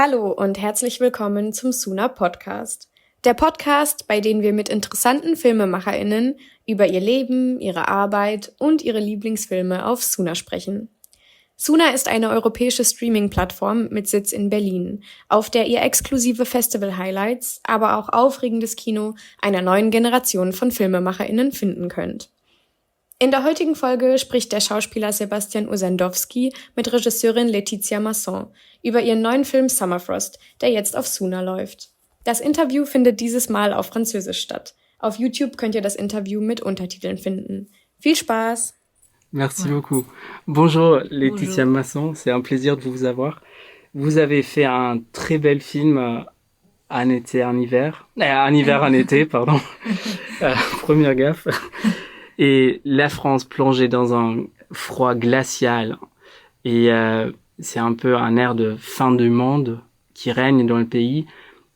Hallo und herzlich willkommen zum Suna Podcast. Der Podcast, bei dem wir mit interessanten FilmemacherInnen über ihr Leben, ihre Arbeit und ihre Lieblingsfilme auf Suna sprechen. Suna ist eine europäische Streaming-Plattform mit Sitz in Berlin, auf der ihr exklusive Festival-Highlights, aber auch aufregendes Kino einer neuen Generation von FilmemacherInnen finden könnt. In der heutigen Folge spricht der Schauspieler Sebastian Usendowski mit Regisseurin Laetitia Masson über ihren neuen Film Summerfrost, der jetzt auf Suna läuft. Das Interview findet dieses Mal auf Französisch statt. Auf YouTube könnt ihr das Interview mit Untertiteln finden. Viel Spaß! Merci beaucoup. Bonjour Laetitia Masson, c'est un plaisir de vous avoir. Vous avez fait un très bel film un été, un hiver. Un hiver, un été, pardon. Première gaffe. Et la France plongée dans un froid glacial. Et c'est un peu un air de fin du monde qui règne dans le pays.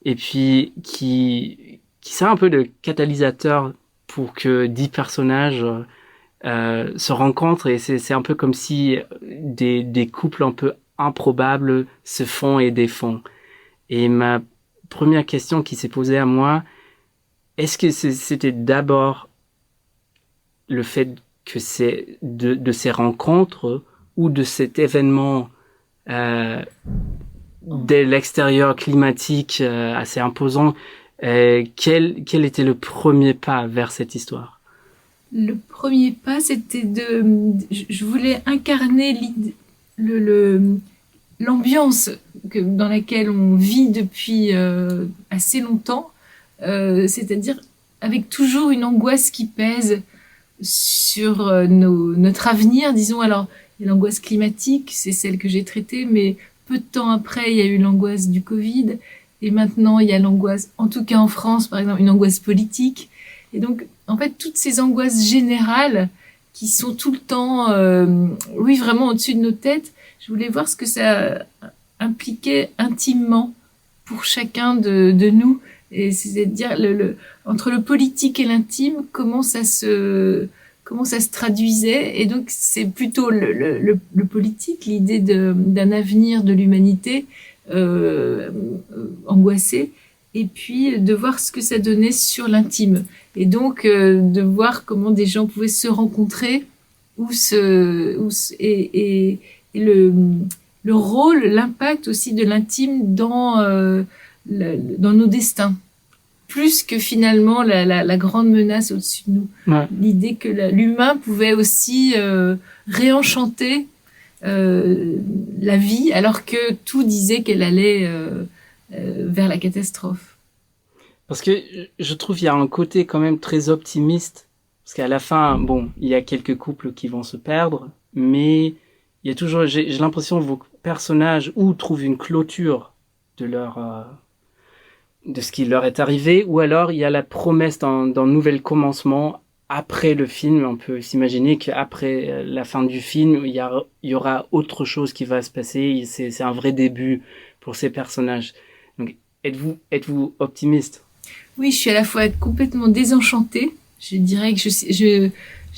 Et puis qui sert un peu de catalyseur pour que 10 personnages se rencontrent. Et c'est un peu comme si des couples un peu improbables se font et défont. Et ma première question qui s'est posée à moi, est-ce que c'était d'abord le fait que c'est de ces rencontres ou de cet événement de l'extérieur climatique assez imposant, quel était le premier pas vers cette histoire? Le premier pas, c'était je voulais incarner l'ambiance dans laquelle on vit depuis assez longtemps, c'est-à-dire avec toujours une angoisse qui pèse sur notre avenir, disons. Alors, il y a l'angoisse climatique, c'est celle que j'ai traitée, mais peu de temps après, il y a eu l'angoisse du Covid, et maintenant, il y a l'angoisse, en tout cas en France, par exemple, une angoisse politique. Et donc, en fait, toutes ces angoisses générales qui sont tout le temps, vraiment au-dessus de nos têtes, je voulais voir ce que ça impliquait intimement pour chacun de nous. Et c'est-à-dire entre le politique et l'intime, comment ça se traduisait. Et donc c'est plutôt le politique, l'idée d'un avenir de l'humanité angoissée, et puis de voir ce que ça donnait sur l'intime. Et donc de voir comment des gens pouvaient se rencontrer et le rôle, l'impact aussi de l'intime dans nos destins, plus que finalement la grande menace au-dessus de nous. Ouais. L'idée que l'humain pouvait aussi réenchanter la vie, alors que tout disait qu'elle allait vers la catastrophe. Parce que je trouve qu'il y a un côté quand même très optimiste, parce qu'à la fin, il y a quelques couples qui vont se perdre, mais il y a toujours, j'ai l'impression que vos personnages trouvent une clôture de ce qui leur est arrivé, ou alors il y a la promesse d'un nouvel commencement après le film. On peut s'imaginer qu'après la fin du film, il y aura autre chose qui va se passer. C'est un vrai début pour ces personnages. Donc, êtes-vous optimiste? Oui, je suis à la fois complètement désenchantée. Je dirais que je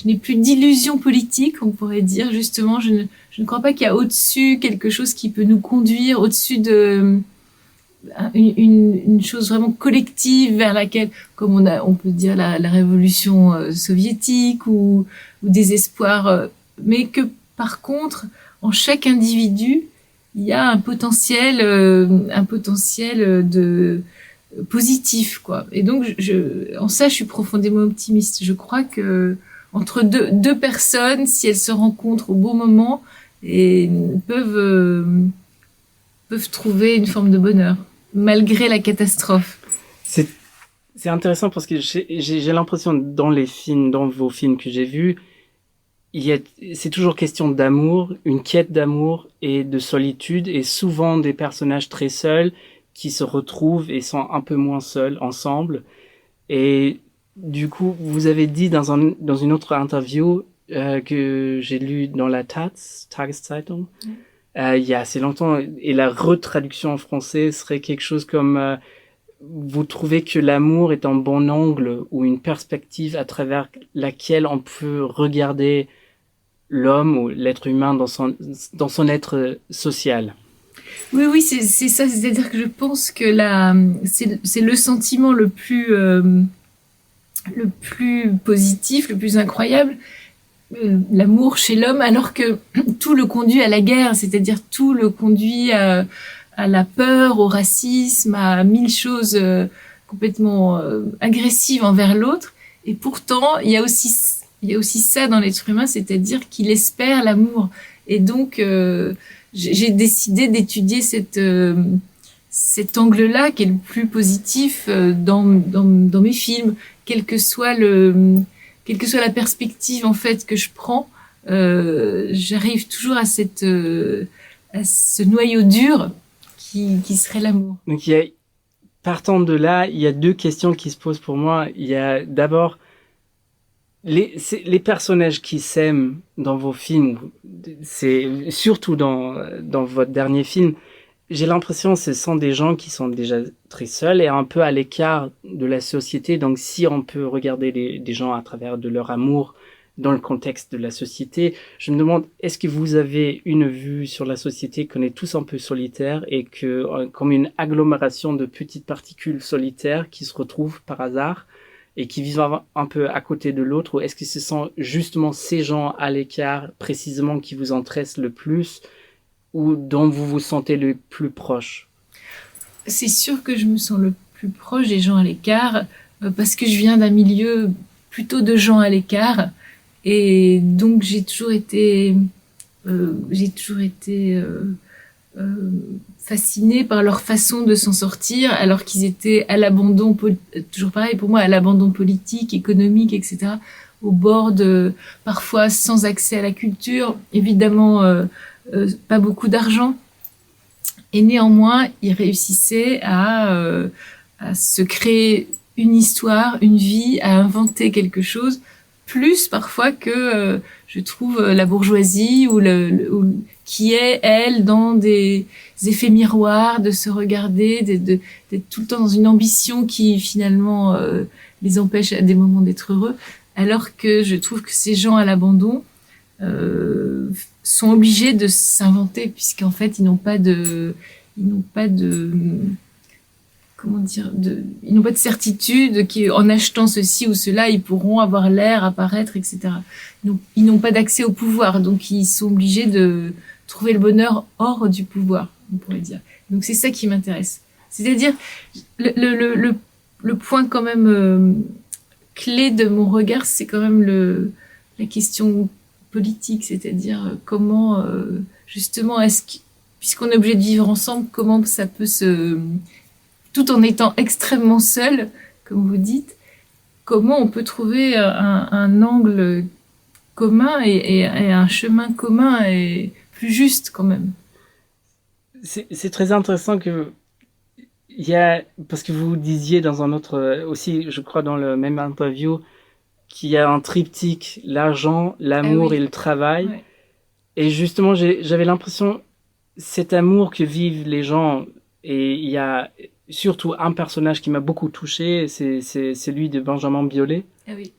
n'ai plus d'illusions politiques, on pourrait dire. Justement, je ne crois pas qu'il y a au-dessus quelque chose qui peut nous conduire au-dessus de une chose vraiment collective vers laquelle, comme on peut dire la révolution soviétique ou des espoirs, mais que par contre, en chaque individu, il y a un potentiel de positif, quoi. Et donc, en ça, je suis profondément optimiste. Je crois que entre deux personnes, si elles se rencontrent au bon moment, et peuvent trouver une forme de bonheur, malgré la catastrophe. C'est intéressant parce que j'ai l'impression dans vos films que j'ai vus, c'est toujours question d'amour, une quête d'amour et de solitude, et souvent des personnages très seuls qui se retrouvent et sont un peu moins seuls ensemble. Et du coup, vous avez dit dans une autre interview que j'ai lu dans la Tageszeitung, il y a assez longtemps, et la retraduction en français serait quelque chose comme vous trouvez que l'amour est un bon angle ou une perspective à travers laquelle on peut regarder l'homme ou l'être humain dans son être social. Oui, c'est ça. C'est-à-dire que je pense que c'est le sentiment le plus positif, le plus incroyable, l'amour chez l'homme, alors que tout le conduit à la guerre, c'est-à-dire tout le conduit à la peur, au racisme, à mille choses complètement agressives envers l'autre. Et pourtant, il y a aussi ça dans l'être humain, c'est-à-dire qu'il espère l'amour. Et donc, j'ai décidé d'étudier cet angle-là qui est le plus positif dans mes films, quelle que soit la perspective en fait que je prends, j'arrive toujours à ce noyau dur qui serait l'amour. Donc partant de là, il y a deux questions qui se posent pour moi. Il y a d'abord les personnages qui s'aiment dans vos films, c'est surtout dans votre dernier film. J'ai l'impression que ce sont des gens qui sont déjà très seuls et un peu à l'écart de la société. Donc, si on peut regarder des gens à travers de leur amour dans le contexte de la société, je me demande, est-ce que vous avez une vue sur la société qu'on est tous un peu solitaires et que, comme une agglomération de petites particules solitaires qui se retrouvent par hasard et qui vivent un peu à côté de l'autre, ou est-ce que ce sont justement ces gens à l'écart précisément qui vous intéressent le plus ou dont vous vous sentez le plus proche? C'est sûr que je me sens le plus proche des gens à l'écart parce que je viens d'un milieu plutôt de gens à l'écart et donc j'ai toujours été fascinée par leur façon de s'en sortir alors qu'ils étaient à l'abandon, toujours pareil pour moi, à l'abandon politique, économique, etc., au bord parfois sans accès à la culture, évidemment pas beaucoup d'argent. Et néanmoins, ils réussissaient à se créer une histoire, une vie, à inventer quelque chose, plus parfois que je trouve la bourgeoisie ou qui est, elle, dans des effets miroirs, de se regarder, d'être tout le temps dans une ambition qui finalement les empêche à des moments d'être heureux, alors que je trouve que ces gens à l'abandon sont obligés de s'inventer puisqu'en fait ils n'ont pas de certitude qu'en achetant ceci ou cela ils pourront avoir l'air, apparaître, etc. Donc ils n'ont pas d'accès au pouvoir, donc ils sont obligés de trouver le bonheur hors du pouvoir, on pourrait dire. Donc c'est ça qui m'intéresse, c'est-à-dire le point quand même clé de mon regard, c'est quand même la question politique, c'est-à-dire comment justement puisqu'on est obligé de vivre ensemble, comment ça peut tout en étant extrêmement seul, comme vous dites, comment on peut trouver un angle commun et un chemin commun et plus juste quand même. C'est très intéressant parce que vous disiez dans un autre, aussi, je crois dans le même interview, qu'il y a un triptyque, l'argent, l'amour et le travail. Ouais. Et justement, j'avais l'impression, cet amour que vivent les gens, et il y a surtout un personnage qui m'a beaucoup touché, c'est celui de Benjamin Biolay. Ah oui.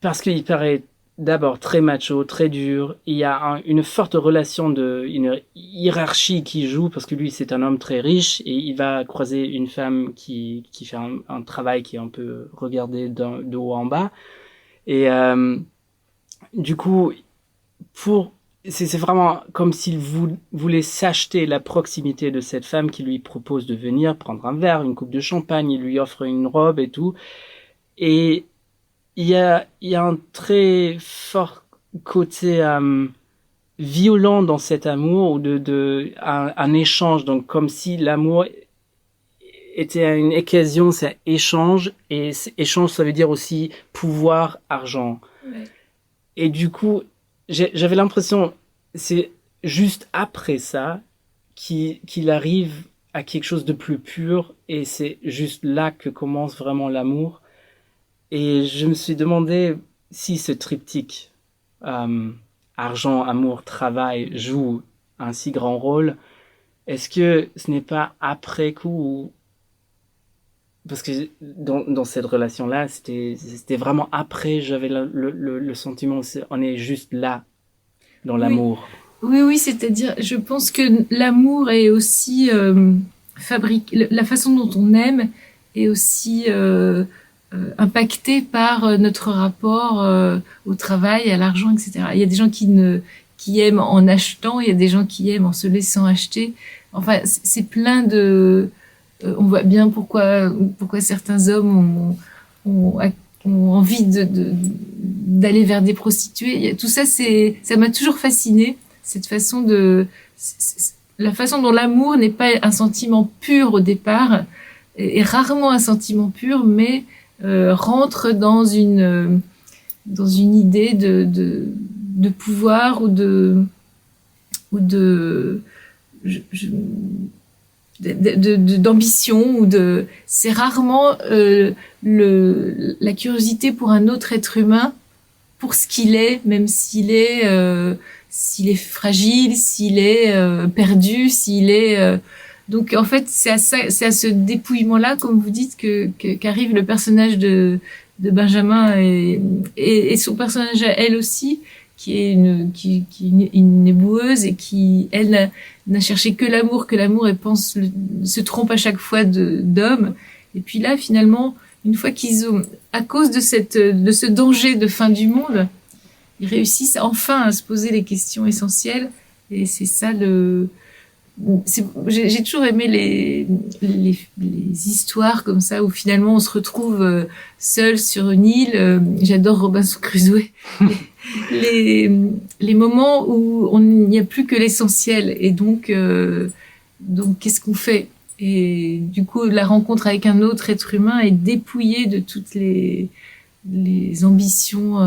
Parce qu'il paraît d'abord très macho, très dur. Il y a une forte relation une hiérarchie qui joue parce que lui c'est un homme très riche et il va croiser une femme qui fait un travail qui est un peu regardé de haut en bas. Et du coup, c'est vraiment comme s'il voulait s'acheter la proximité de cette femme qui lui propose de venir prendre un verre, une coupe de champagne, il lui offre une robe et tout. Et il y a un très fort côté violent dans cet amour, ou un échange, donc comme si l'amour était une occasion, c'est échange, et échange ça veut dire aussi pouvoir, argent. Ouais. Et du coup, j'avais l'impression, c'est juste après ça qu'il arrive à quelque chose de plus pur, et c'est juste là que commence vraiment l'amour. Et je me suis demandé si ce triptyque, argent, amour, travail, joue un si grand rôle. Est-ce que ce n'est pas après coup, parce que dans cette relation-là, c'était vraiment après, j'avais le sentiment, on est juste là, dans l'amour. Oui, c'est-à-dire, je pense que l'amour est aussi la façon dont on aime est aussi impactée par notre rapport au travail, à l'argent, etc. Il y a des gens qui aiment en achetant, il y a des gens qui aiment en se laissant acheter. Enfin, c'est plein de... on voit bien pourquoi certains hommes ont envie d'aller vers des prostituées. Tout ça, ça m'a toujours fascinée, cette façon la façon dont l'amour n'est pas un sentiment pur au départ, et rarement un sentiment pur, mais rentre dans une idée de pouvoir ou d'ambition c'est rarement la curiosité pour un autre être humain pour ce qu'il est, même s'il est fragile, s'il est perdu, s'il est donc en fait c'est à ce dépouillement-là, comme vous dites, qu'arrive le personnage de Benjamin et son personnage à elle aussi, qui est une éboueuse et qui elle n'a cherché que l'amour et se trompe à chaque fois d'homme. Et puis là finalement, une fois qu'ils ont, à cause de ce danger de fin du monde, ils réussissent enfin à se poser les questions essentielles. Et c'est ça j'ai toujours aimé les histoires comme ça où finalement on se retrouve seul sur une île. J'adore Robinson Crusoe. Les moments où il n'y a plus que l'essentiel, et donc qu'est-ce qu'on fait? Et du coup, la rencontre avec un autre être humain est dépouillée de toutes les ambitions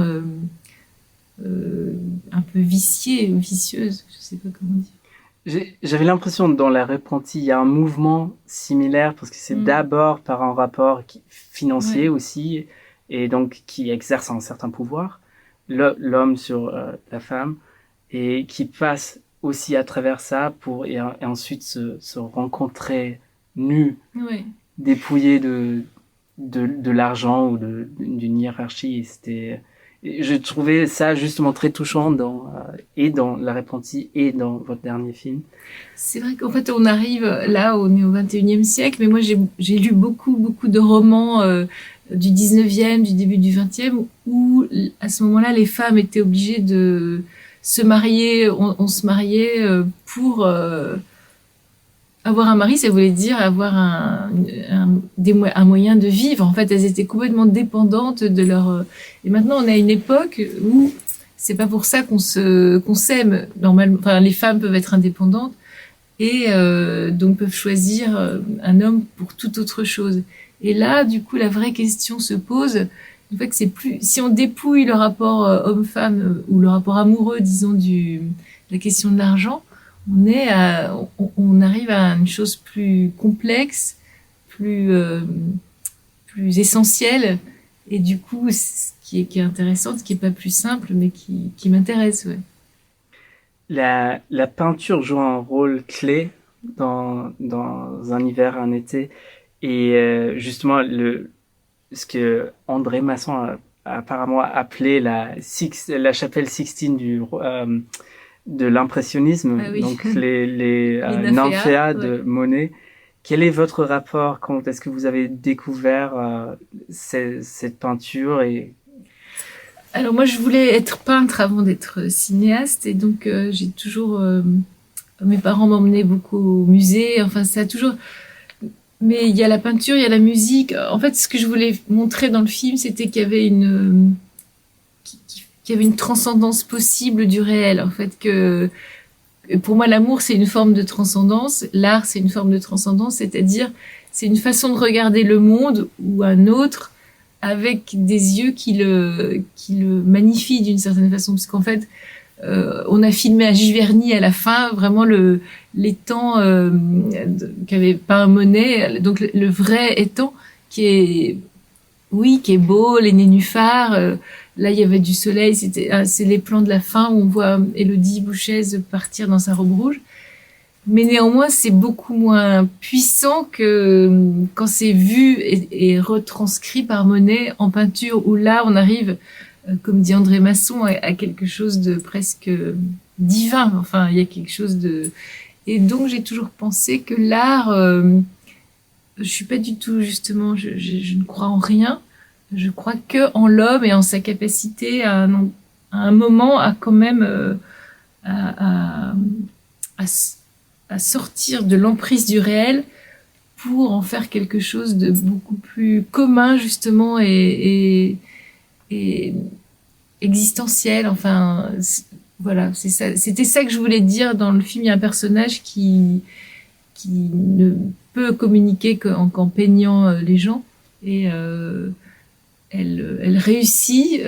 un peu vicieuses, je sais pas comment dire. J'avais l'impression que dans La Repentie, il y a un mouvement similaire, parce que c'est d'abord par un rapport financier aussi, et donc qui exerce un certain pouvoir, l'homme sur la femme, et qui passe aussi à travers ça et ensuite se rencontrer nus, dépouillés de l'argent ou d'une hiérarchie. Je trouvais ça justement très touchant dans La Repentie et dans votre dernier film. C'est vrai qu'en fait, on arrive là, on est au 21e siècle, mais moi, j'ai lu beaucoup de romans du 19e, du début du 20e, où, à ce moment-là, les femmes étaient obligées de se marier, on se mariait pour avoir un mari, ça voulait dire avoir un moyen de vivre. En fait, elles étaient complètement dépendantes de leur... Et maintenant, on a une époque où c'est pas pour ça qu'on s'aime. Normalement, enfin, les femmes peuvent être indépendantes et donc peuvent choisir un homme pour toute autre chose. Et là, du coup, la vraie question se pose. En fait, c'est plus... Si on dépouille le rapport homme-femme ou le rapport amoureux, disons, de la question de l'argent, on arrive à une chose plus complexe, plus essentielle, et du coup, ce qui est intéressant, ce qui est pas plus simple, mais qui m'intéresse, ouais. La peinture joue un rôle clé dans Un hiver, un été, et justement ce que André Masson a apparemment appelé la chapelle Sixtine de l'impressionnisme, donc les nymphéas de Monet. Quel est votre rapport? Quand est-ce que vous avez découvert cette peinture? Alors moi, je voulais être peintre avant d'être cinéaste, et donc j'ai toujours... mes parents m'emmenaient beaucoup au musée, enfin ça a toujours... Mais il y a la peinture, il y a la musique. En fait, ce que je voulais montrer dans le film, c'était qu'il y avait une transcendance possible du réel. En fait, que pour moi, l'amour, c'est une forme de transcendance. L'art, c'est une forme de transcendance, c'est-à-dire, c'est une façon de regarder le monde ou un autre avec des yeux qui le magnifient d'une certaine façon. Parce qu'en fait, on a filmé à Giverny à la fin, vraiment l'étang qu'avait peint Monet, donc le vrai étang qui est beau, les nénuphars. Là, il y avait du soleil, c'est les plans de la fin où on voit Élodie Bouchez partir dans sa robe rouge. Mais néanmoins, c'est beaucoup moins puissant que quand c'est vu et retranscrit par Monet en peinture, où là, on arrive, comme dit André Masson, à quelque chose de presque divin. Enfin, il y a quelque chose de... Et donc, j'ai toujours pensé que l'art... je suis pas du tout, justement, je ne crois en rien. Je crois que en l'homme et en sa capacité à un moment à quand même à, à, à sortir de l'emprise du réel pour en faire quelque chose de beaucoup plus commun, justement, et existentiel. Enfin, voilà, c'est ça. C'était ça que je voulais dire dans le film. Il y a un personnage qui ne peut communiquer qu'en peignant les gens, et elle réussit.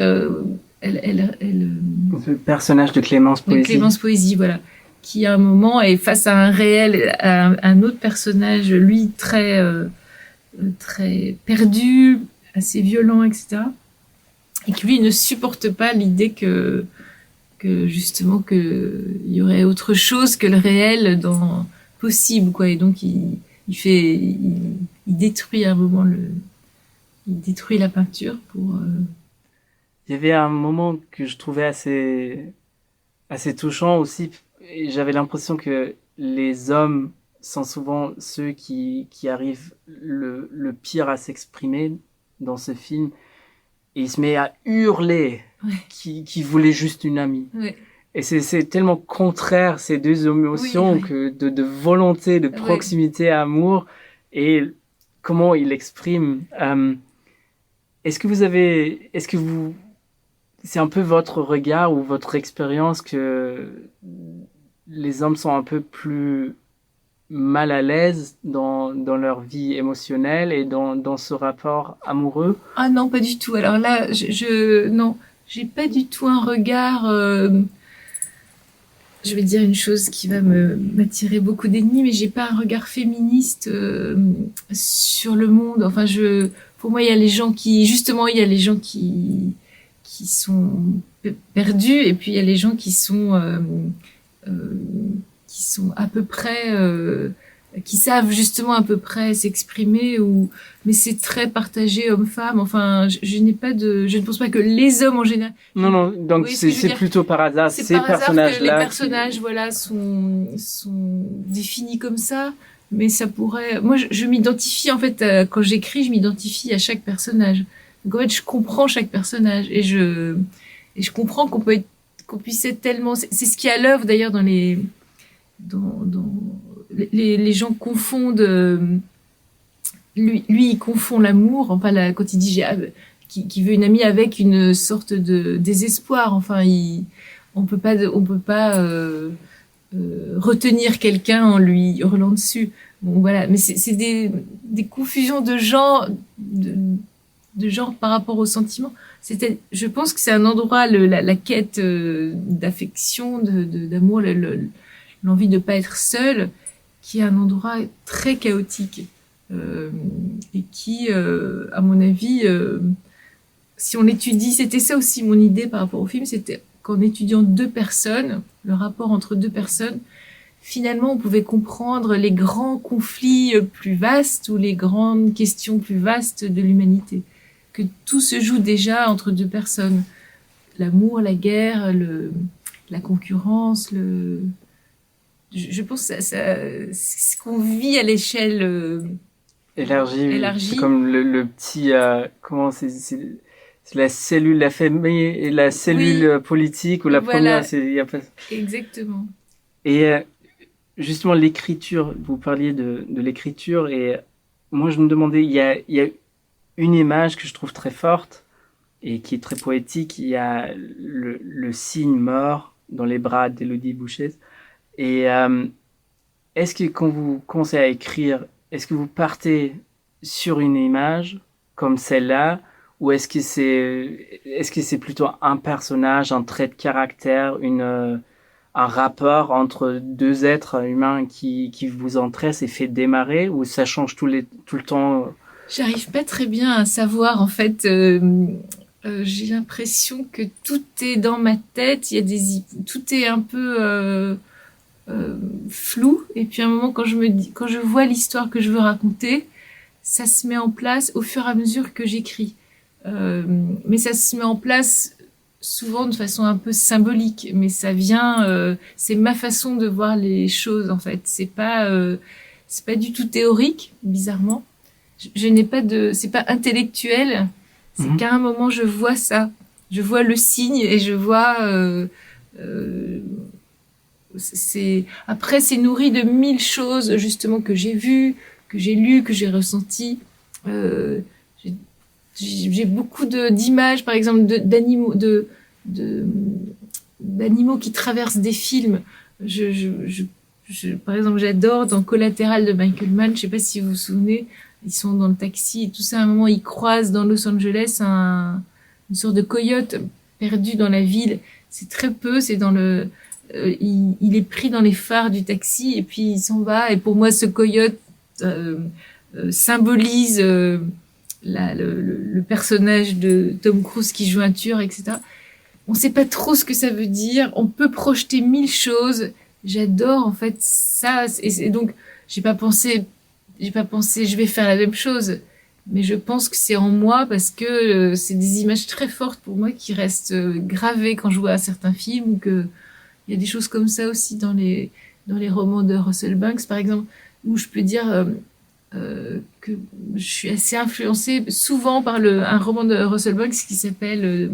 Le personnage de Clémence Poésy. De Clémence Poésy, voilà, qui à un moment est face à un réel, à un autre personnage, lui très perdu, assez violent, etc. Et qui lui ne supporte pas l'idée que justement il y aurait autre chose que le réel dans possible, quoi. Et donc il détruit à un moment il détruit la peinture pour. Il y avait un moment que je trouvais assez touchant aussi. Et j'avais l'impression que les hommes sont souvent ceux qui arrivent le pire à s'exprimer dans ce film. Et il se met à hurler qu'il voulait juste une amie. Ouais. Et c'est tellement contraire, ces deux émotions, que de volonté, de proximité, amour, et comment il exprime. Est-ce que vous, c'est un peu votre regard ou votre expérience que les hommes sont un peu plus mal à l'aise dans leur vie émotionnelle et dans ce rapport amoureux? Ah non, pas du tout. Alors là, non, j'ai pas du tout un regard. Je vais dire une chose qui va m'attirer beaucoup d'ennemis, mais j'ai pas un regard féministe sur le monde. Enfin, pour moi, il y a les gens qui sont perdus, et puis il y a les gens qui sont à peu près, qui savent justement à peu près s'exprimer, mais c'est très partagé homme-femme. Enfin, je ne pense pas que les hommes en général. Non, donc c'est plutôt par hasard. C'est par hasard que les personnages, voilà, sont définis comme ça. Mais ça pourrait, moi, je m'identifie, en fait, quand j'écris, je m'identifie à chaque personnage. Donc, en fait, je comprends chaque personnage, et je comprends qu'on puisse être tellement, c'est ce qui est à l'œuvre d'ailleurs dans les gens confondent, lui il confond l'amour, enfin quand il dit qui veut une amie avec une sorte de désespoir. Enfin, on peut pas retenir quelqu'un en lui hurlant dessus. Bon, voilà, mais c'est des confusions de genre par rapport au sentiment. Je pense que c'est un endroit, la quête d'affection, d'amour, l'envie de pas être seul, qui est un endroit très chaotique, et qui, à mon avis, si on étudie, c'était ça aussi mon idée par rapport au film, c'était qu'en étudiant deux personnes, le rapport entre deux personnes, finalement, on pouvait comprendre les grands conflits plus vastes ou les grandes questions plus vastes de l'humanité. Que tout se joue déjà entre deux personnes. L'amour, la guerre, la concurrence, je pense que ce qu'on vit à l'échelle élargie. C'est comme le petit, comment c'est la cellule, la famille et la cellule politique, ou la première, Exactement. Et justement, l'écriture, vous parliez de l'écriture, et moi je me demandais, il y a une image que je trouve très forte et qui est très poétique. Il y a le cygne mort dans les bras d'Élodie Bouchet. Et est-ce que quand vous commencez à écrire, est-ce que vous partez sur une image comme celle-là, ou est-ce que c'est plutôt un personnage, un trait de caractère, un rapport entre deux êtres humains qui vous intéresse et fait démarrer, ou ça change tout le temps? J'arrive pas très bien à savoir, en fait. J'ai l'impression que tout est dans ma tête. Tout est un peu flou. Et puis à un moment, quand je vois l'histoire que je veux raconter, ça se met en place au fur et à mesure que j'écris. Mais ça se met en place souvent de façon un peu symbolique, mais ça vient, c'est ma façon de voir les choses en fait. C'est pas du tout théorique, bizarrement. Je n'ai pas de, c'est pas intellectuel. C'est qu'à un moment je vois ça, je vois le signe et je vois. Après c'est nourri de mille choses justement que j'ai vues, que j'ai lues, que j'ai ressenties. Euh, j'ai beaucoup d'images, par exemple, d'animaux qui traversent des films. Par exemple, j'adore dans Collatéral de Michael Mann, je sais pas si vous vous souvenez, ils sont dans le taxi et tout ça, à un moment, ils croisent dans Los Angeles une sorte de coyote perdu dans la ville. C'est très peu, c'est dans il est pris dans les phares du taxi et puis il s'en va. Et pour moi, ce coyote symbolise le personnage de Tom Cruise qui joue un tueur, etc. On sait pas trop ce que ça veut dire. On peut projeter mille choses. J'adore en fait ça. Et donc j'ai pas pensé, je vais faire la même chose. Mais je pense que c'est en moi parce que c'est des images très fortes pour moi qui restent gravées quand je vois certains films, ou que il y a des choses comme ça aussi dans les romans de Russell Banks, par exemple, où je peux dire que je suis assez influencée souvent par un roman de Russell Banks qui s'appelle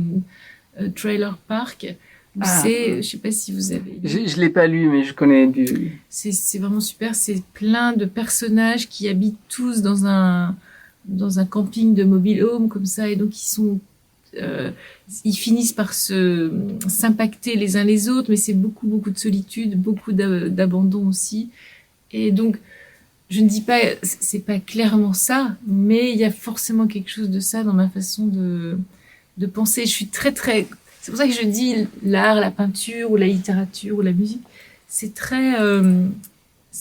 Trailer Park. Je sais pas si vous avez lu. Je l'ai pas lu, mais je connais du. C'est vraiment super. C'est plein de personnages qui habitent tous dans un camping de mobile home comme ça, et donc ils finissent par s'impacter les uns les autres, mais c'est beaucoup de solitude, beaucoup d'abandon aussi. Et donc je ne dis pas, c'est pas clairement ça, mais il y a forcément quelque chose de ça dans ma façon de penser. Je suis c'est pour ça que je dis l'art, la peinture ou la littérature ou la musique, c'est très,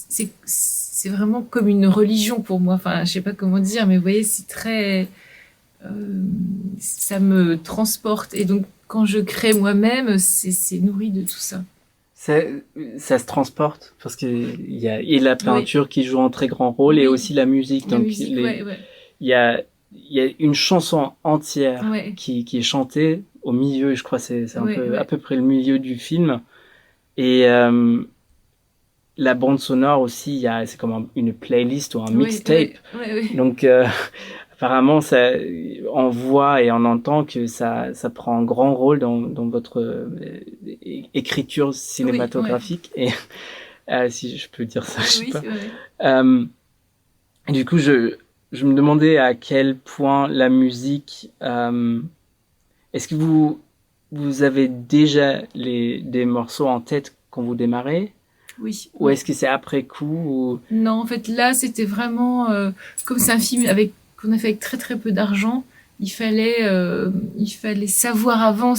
c'est vraiment comme une religion pour moi. Enfin, je sais pas comment dire, mais vous voyez, c'est très, ça me transporte. Et donc, quand je crée moi-même, c'est nourri de tout ça. Ça se transporte parce que il y a et la peinture qui joue un très grand rôle, et aussi la musique. Donc il y a une chanson entière qui est chantée au milieu. Je crois c'est à peu près le milieu du film. Et la bande sonore aussi, c'est comme une playlist ou un mixtape. Donc apparemment, on voit et on entend que ça prend un grand rôle dans votre écriture cinématographique. Et si je peux dire ça, je sais pas. Du coup, je me demandais à quel point la musique. Est-ce que vous avez déjà des morceaux en tête quand vous démarrez? Oui. Ou est-ce que c'est après coup Non, en fait, là, c'était vraiment comme c'est un film qu'on a fait avec très très peu d'argent. Il fallait savoir avant.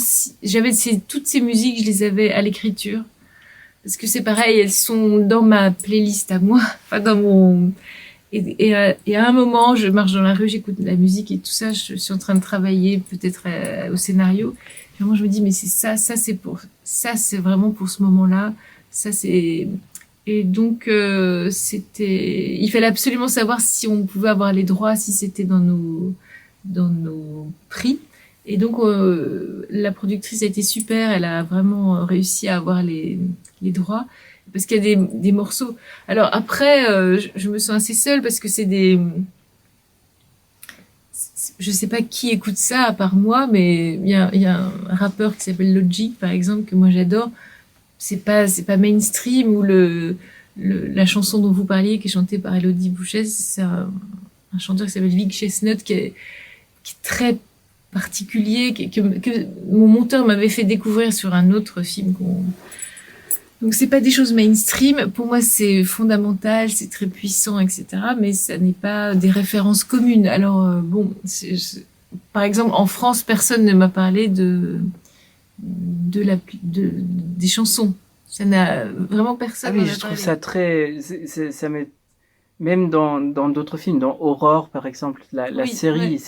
Toutes ces musiques, je les avais à l'écriture, parce que c'est pareil, elles sont dans ma playlist à moi, enfin dans mon. Et à un moment, je marche dans la rue, j'écoute de la musique et tout ça. Je suis en train de travailler peut-être au scénario. Et vraiment, je me dis mais c'est ça c'est vraiment pour ce moment-là. Ça c'est. Et donc il fallait absolument savoir si on pouvait avoir les droits, si c'était dans nos prix. Et donc la productrice a été super, elle a vraiment réussi à avoir les droits, parce qu'il y a des morceaux. Alors après je me sens assez seule parce que je sais pas qui écoute ça à part moi, mais il y a un rappeur qui s'appelle Logic par exemple, que moi j'adore. C'est pas mainstream, ou la chanson dont vous parliez qui est chantée par Elodie Bouchet, c'est un chanteur qui s'appelle Vic Chestnut qui est très particulier, que mon monteur m'avait fait découvrir sur un autre film. Donc c'est pas des choses mainstream. Pour moi c'est fondamental, c'est très puissant, etc. Mais ça n'est pas des références communes. Alors par exemple en France, personne ne m'a parlé des chansons. Ça n'a vraiment personne. Ah oui, je trouve ça très. Ça m'est même dans d'autres films, dans Aurore par exemple, la série,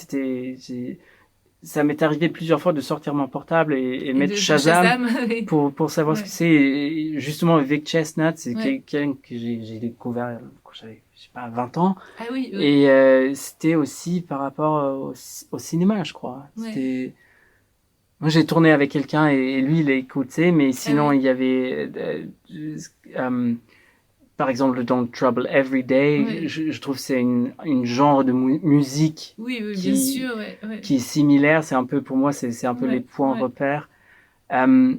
ça m'est arrivé plusieurs fois de sortir mon portable et mettre Shazam pour savoir ce que c'est. Et justement, Vic Chestnut, c'est quelqu'un que j'ai découvert quand j'avais, je sais pas, 20 ans. Ah oui. Et c'était aussi par rapport au cinéma, je crois. C'était Moi, j'ai tourné avec quelqu'un et lui, il a écouté, mais sinon, oui. il y avait, par exemple, dans Trouble Every Day, Ouais. je trouve que c'est une genre de musique Oui, oui, bien qui, sûr, ouais. qui est similaire. C'est un peu, pour moi, c'est un peu les Ouais, points ouais. repères. Euh,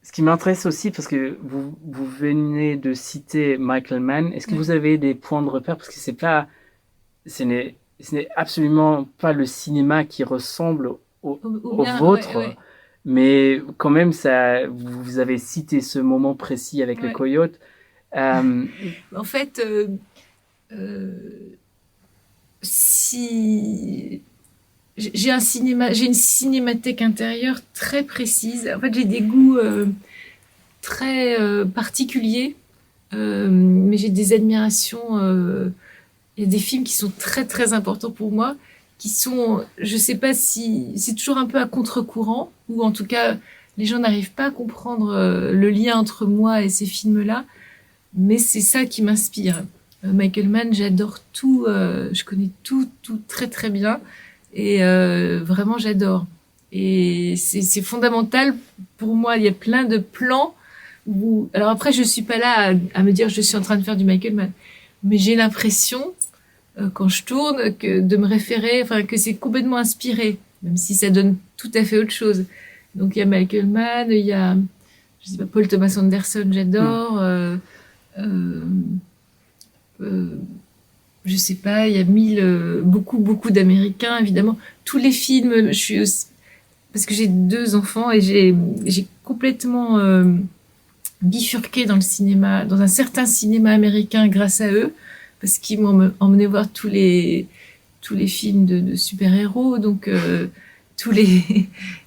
Ce qui m'intéresse aussi, parce que vous venez de citer Michael Mann, est-ce que Ouais. vous avez des points de repère? Parce que ce n'est absolument pas le cinéma qui ressemble Ou au bien, ouais, vôtre, ouais, mais quand même, ça, vous avez cité ce moment précis avec le ouais. coyote. Euh, En fait, euh, si j'ai une cinémathèque intérieure très précise. En fait, j'ai des goûts très particuliers, mais j'ai des admirations. Il y a des films qui sont très très importants pour moi, qui sont, je sais pas si c'est toujours un peu à contre-courant, ou en tout cas les gens n'arrivent pas à comprendre le lien entre moi et ces films-là, mais c'est ça qui m'inspire. Michael Mann, j'adore tout, je connais tout très très bien, et vraiment j'adore. Et c'est fondamental pour moi. Il y a plein de plans où, alors après je suis pas là à me dire je suis en train de faire du Michael Mann, mais j'ai l'impression quand je tourne que de me référer, enfin que c'est complètement inspiré, même si ça donne tout à fait autre chose. Donc il y a Michael Mann, il y a je sais pas Paul Thomas Anderson, hmm. j'adore. Euh, euh, je sais pas, il y a beaucoup d'Américains évidemment. Tous les films, je suis aussi, parce que j'ai 2 enfants et j'ai complètement bifurqué dans le cinéma, dans un certain cinéma américain grâce à eux, parce qu'ils m'ont emmené voir tous les films de super-héros, donc tous les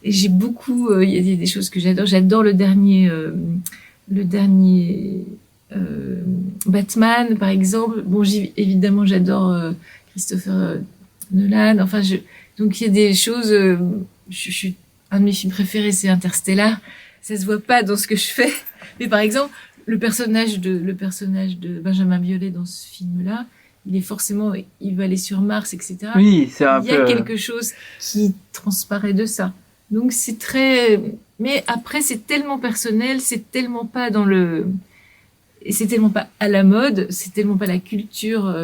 et j'ai beaucoup il y a des choses que j'adore le dernier Batman par exemple. Bon, évidemment j'adore Christopher Nolan, enfin donc il y a des choses je suis un de mes films préférés, c'est Interstellar. Ça se voit pas dans ce que je fais, mais par exemple le personnage de Benjamin Biolay dans ce film-là, il est forcément, il va aller sur Mars, etc. Oui, c'est un Il y a peu. quelque chose qui transparaît de ça. Donc c'est très, mais après c'est tellement personnel, c'est tellement pas dans le, et c'est tellement pas à la mode, c'est tellement pas la culture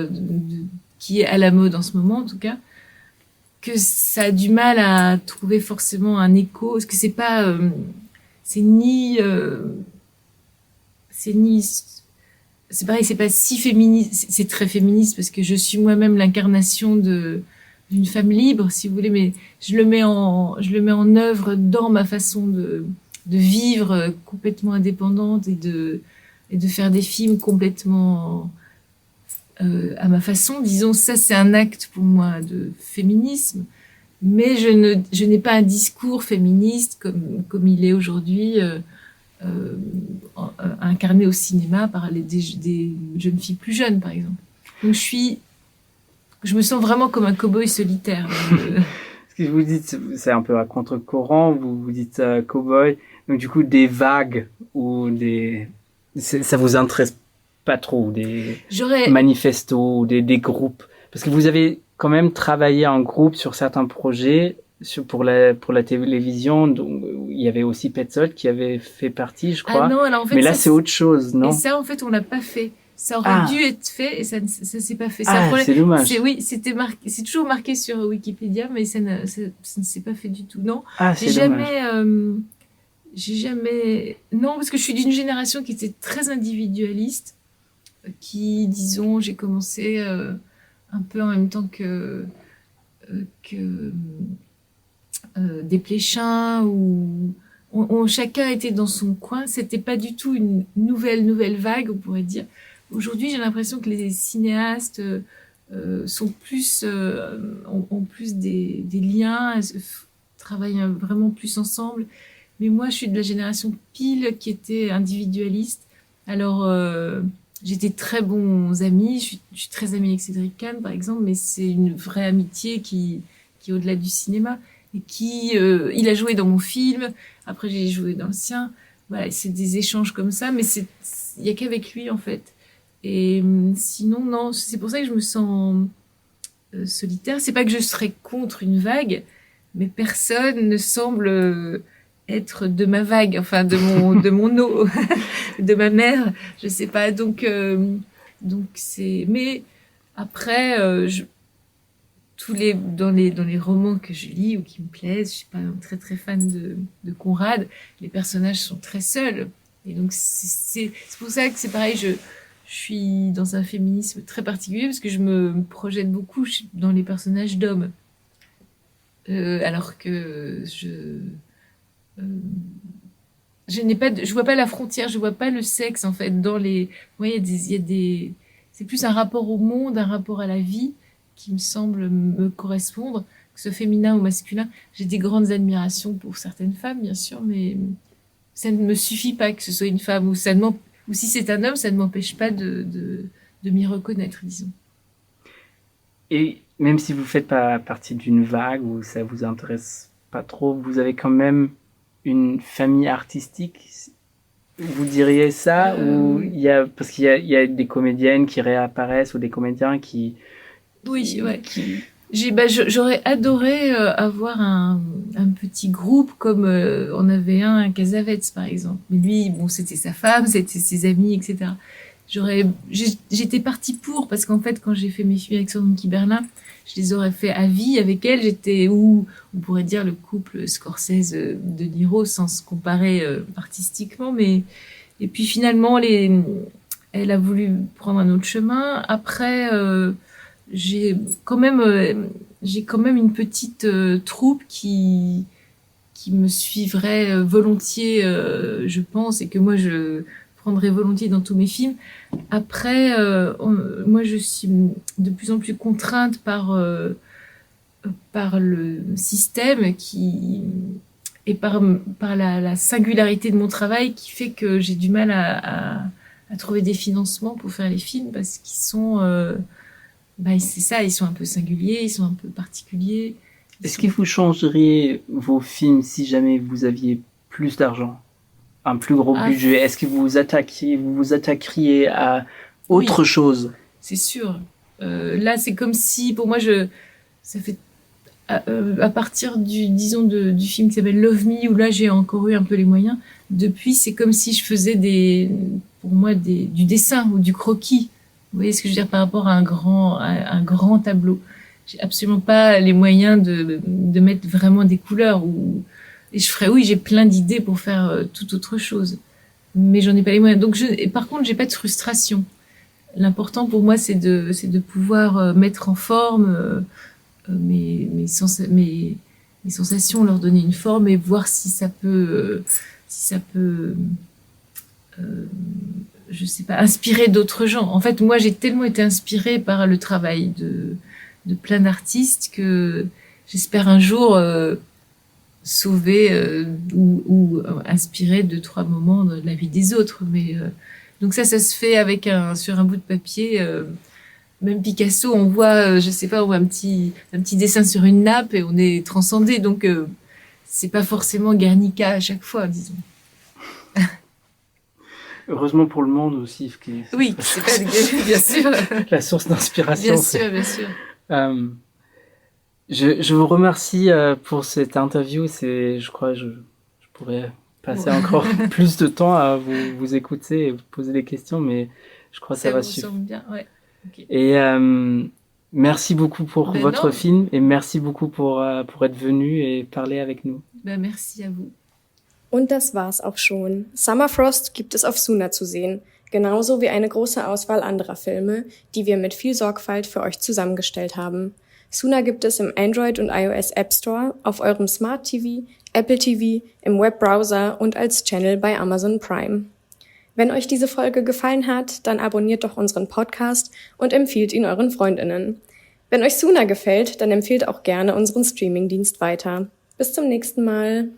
qui est à la mode en ce moment en tout cas, que ça a du mal à trouver forcément un écho, parce que c'est pas, c'est ni, c'est ni c'est pareil, c'est pas si féministe, c'est très féministe parce que je suis moi-même l'incarnation d'une femme libre, si vous voulez, mais je le mets en œuvre dans ma façon de vivre complètement indépendante et de faire des films complètement à ma façon. Disons, ça c'est un acte pour moi de féminisme, mais je n'ai pas un discours féministe comme il est aujourd'hui. Euh, incarné au cinéma par des jeunes filles plus jeunes, par exemple. Donc je me sens vraiment comme un cow-boy solitaire. Ce que vous dites, c'est un peu à contre-courant. Vous dites cow-boy. Donc du coup, des vagues ou ça vous intéresse pas trop, des J'aurais, manifestos ou des groupes. Parce que vous avez quand même travaillé en groupe sur certains projets pour la télévision. Donc, il y avait aussi Petzold qui avait fait partie, je ah crois. non, alors en Mais fait là, c'est autre chose, et non? ça en fait on l'a pas fait. Ça aurait Ah, dû être fait et ça s'est pas fait. C'est un ah, problème. c'est dommage. C'est oui, c'était marqué, c'est toujours marqué sur Wikipédia, mais ça ne s'est pas fait du tout. Non, Ah, c'est dommage. j'ai jamais, non, parce que je suis d'une génération qui était très individualiste, qui, disons, j'ai commencé un peu en même temps que Desplechin ou chacun était dans son coin. C'était pas du tout une nouvelle vague, on pourrait dire. Aujourd'hui, j'ai l'impression que les cinéastes sont plus ont plus des liens, travaillent vraiment plus ensemble. Mais moi, je suis de la génération pile qui était individualiste. Alors, j'étais très bons amis. Je suis très amie avec Cédric Kahn, par exemple, mais c'est une vraie amitié qui est au-delà du cinéma et il a joué dans mon film. Après, j'ai joué dans le sien. Voilà, c'est des échanges comme ça, mais il y a qu'avec lui en fait. Et sinon, non, c'est pour ça que je me sens solitaire. C'est pas que je serais contre une vague, mais personne ne semble être de ma vague, enfin de mon eau, de ma mère, je sais pas. Donc c'est. Mais après, dans les romans que je lis ou qui me plaisent, je suis pas très très fan de Conrad. Les personnages sont très seuls, et donc c'est pour ça que c'est pareil. Je suis dans un féminisme très particulier parce que je me projette beaucoup dans les personnages d'hommes, alors que je vois pas la frontière, je vois pas le sexe en fait dans les. Ouais, c'est plus un rapport au monde, un rapport à la vie qui me semble me correspondre, que ce féminin ou masculin. J'ai des grandes admirations pour certaines femmes, bien sûr, mais ça ne me suffit pas que ce soit une femme ou si c'est un homme, ça ne m'empêche pas de m'y reconnaître, disons. Et même si vous faites pas partie d'une vague ou ça vous intéresse pas trop, vous avez quand même une famille artistique. Vous diriez ça ou parce qu'il y a des comédiennes qui réapparaissent ou des comédiens qui. Oui, ouais. J'aurais adoré avoir un petit groupe comme on avait un à Casavets par exemple. Mais lui, bon, c'était sa femme, c'était ses amis, etc. J'étais partie pour, parce qu'en fait, quand j'ai fait mes films avec Sandrine Kiberlin, je les aurais fait à vie avec elle. J'étais où on pourrait dire le couple Scorsese de Niro sans se comparer artistiquement, mais et puis finalement elle a voulu prendre un autre chemin. Après j'ai quand même une petite troupe qui me suivrait volontiers, je pense, et que moi je prendrais volontiers dans tous mes films. Après, moi je suis de plus en plus contrainte par le système et par la singularité de mon travail qui fait que j'ai du mal à trouver des financements pour faire les films parce qu'ils sont c'est ça, ils sont un peu singuliers, ils sont un peu particuliers. Est-ce que vous changeriez vos films si jamais vous aviez plus d'argent, un plus gros budget? Est-ce que vous vous attaqueriez à autre chose? C'est sûr. Là, c'est comme si, pour moi, ça fait à partir du film qui s'appelle Love Me, où là j'ai encore eu un peu les moyens. Depuis, c'est comme si je faisais du dessin ou du croquis. Vous voyez ce que je veux dire par rapport à un grand tableau. J'ai absolument pas les moyens de mettre vraiment des couleurs et j'ai plein d'idées pour faire toute autre chose. Mais j'en ai pas les moyens. Donc par contre, j'ai pas de frustration. L'important pour moi, c'est de pouvoir mettre en forme mes sensations, leur donner une forme et voir si ça peut je sais pas, inspirer d'autres gens. En fait, moi, j'ai tellement été inspirée par le travail de plein d'artistes que j'espère un jour sauver ou inspirer 2-3 moments de la vie des autres. Mais donc ça se fait sur un bout de papier. Même Picasso, on voit, je sais pas, on voit un petit dessin sur une nappe et on est transcendé. Donc c'est pas forcément Guernica à chaque fois, disons. Heureusement pour le monde aussi. Oui, c'est pas bien sûr. La source d'inspiration. Bien sûr. Je vous remercie pour cette interview. Je crois, je pourrais passer encore plus de temps à vous écouter et vous poser des questions, mais je crois que ça va suffire. Ça vous semble bien, ouais. Okay. Et merci beaucoup pour votre film et merci beaucoup pour être venu et parler avec nous. Merci à vous. Und das war's auch schon. Summerfrost gibt es auf Suna zu sehen, genauso wie eine große Auswahl anderer Filme, die wir mit viel Sorgfalt für euch zusammengestellt haben. Suna gibt es im Android- und iOS App Store, auf eurem Smart TV, Apple TV, im Webbrowser und als Channel bei Amazon Prime. Wenn euch diese Folge gefallen hat, dann abonniert doch unseren Podcast und empfiehlt ihn euren FreundInnen. Wenn euch Suna gefällt, dann empfehlt auch gerne unseren Streamingdienst weiter. Bis zum nächsten Mal.